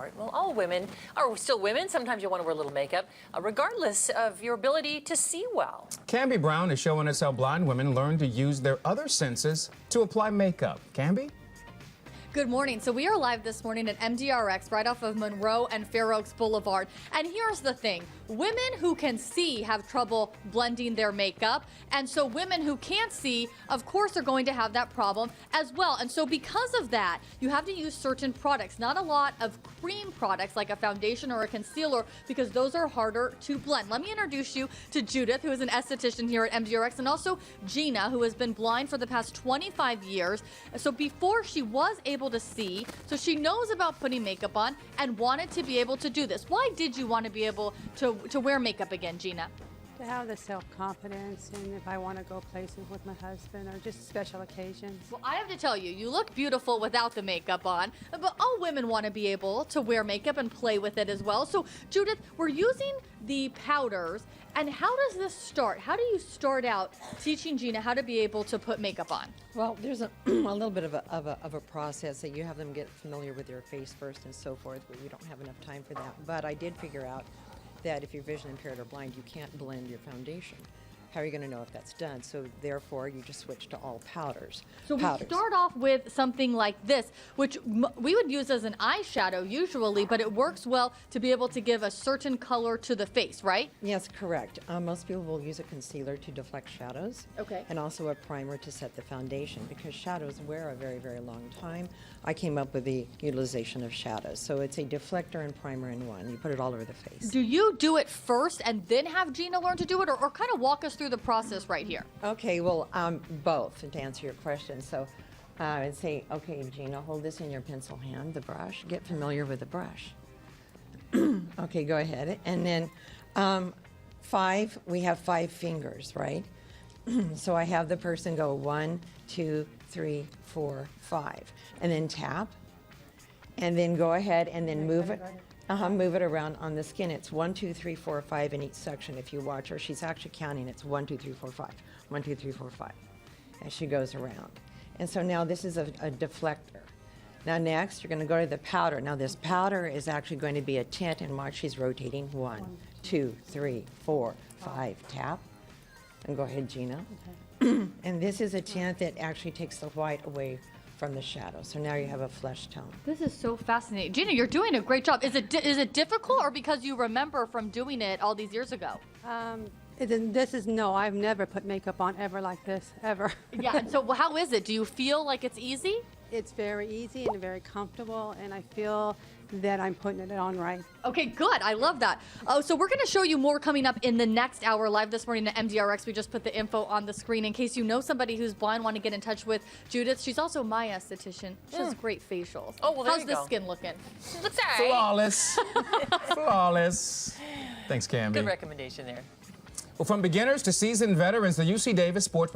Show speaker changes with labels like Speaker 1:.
Speaker 1: part. Well, all women are still women. Sometimes you want to wear a little makeup, regardless of your ability to see well.
Speaker 2: Camby Brown is showing us how blind women learn to use their other senses to apply makeup. Camby?
Speaker 3: Good morning. So we are live this morning at MDRx right off of Monroe and Fair Oaks Boulevard. And here's the thing. Women who can see have trouble blending their makeup. And so women who can't see, of course, are going to have that problem as well. And so because of that, you have to use certain products, not a lot of cream products like a foundation or a concealer, because those are harder to blend. Let me introduce you to Judith, who is an esthetician here at MDRx, and also Gina, who has been blind for the past 25 years. So before she was able to see, so she knows about putting makeup on and wanted to be able to do this. Why did you want to be able to wear makeup again, Gina?
Speaker 4: To have the self-confidence, and if I want to go places with my husband or just special occasions.
Speaker 3: Well, I have to tell you, you look beautiful without the makeup on, but all women want to be able to wear makeup and play with it as well. So, Judith, we're using the powders, and how does this start? How do you start out teaching Gina how to be able to put makeup on?
Speaker 5: Well, there's a little bit of a process that you have them get familiar with their face first and so forth, but we don't have enough time for that. But I did figure out that if you're vision impaired or blind, you can't blend your foundation. How are you going to know if that's done? So therefore, you just switch to all powders.
Speaker 3: So we start off with something like this, which we would use as an eyeshadow usually, but it works well to be able to give a certain color to the face, right?
Speaker 5: Yes, correct. Most people will use a concealer to deflect shadows.
Speaker 3: Okay.
Speaker 5: And also a primer to set the foundation, because shadows wear a very, very long time. I came up with the utilization of shadows. So it's a deflector and primer in one. You put it all over the face.
Speaker 3: Do you do it first and then have Gina learn to do it, or kind of walk us through the process right here?
Speaker 5: Okay, well, both, to answer your question. So I'd say, okay, Gina, hold this in your pencil hand, the brush. Get familiar with the brush. Okay, go ahead. And then we have 5 fingers, right? So I have the person go 1, 2, 3, 4, 5, and then tap, and then go ahead and then move it. Move it around on the skin. It's 1, 2, 3, 4, 5 in each section. If you watch her, she's actually counting. It's 1, 2, 3, 4, 5. 1, 2, 3, 4, 5. As she goes around. And so now this is a deflector. Now next, you're going to go to the powder. Now this powder is actually going to be a tint, and watch, she's rotating. 1, 2, 3, 4, 5. Tap. And go ahead, Gina. Okay. And this is a tint that actually takes the white away from the shadow. So now you have a flesh tone.
Speaker 3: This is so fascinating. Gina, you're doing a great job. Is it difficult, or because you remember from doing it all these years ago?
Speaker 4: No, I've never put makeup on ever like this, ever.
Speaker 3: Yeah, and so how is it? Do you feel like it's easy?
Speaker 4: It's very easy and very comfortable, and I feel that I'm putting it on right.
Speaker 3: Okay, good. I love that. Oh, so we're going to show you more coming up in the next hour live this morning at MDRx. We just put the info on the screen in case you know somebody who's blind, want to get in touch with Judith. She's also my esthetician. She has great facials.
Speaker 1: Oh, well, there
Speaker 3: How's
Speaker 1: you
Speaker 3: this
Speaker 1: go.
Speaker 3: skin looking?
Speaker 1: Looks all right.
Speaker 2: Flawless. Flawless. Thanks, Camby.
Speaker 1: Good recommendation there.
Speaker 2: Well, from beginners to seasoned veterans, the UC Davis Sports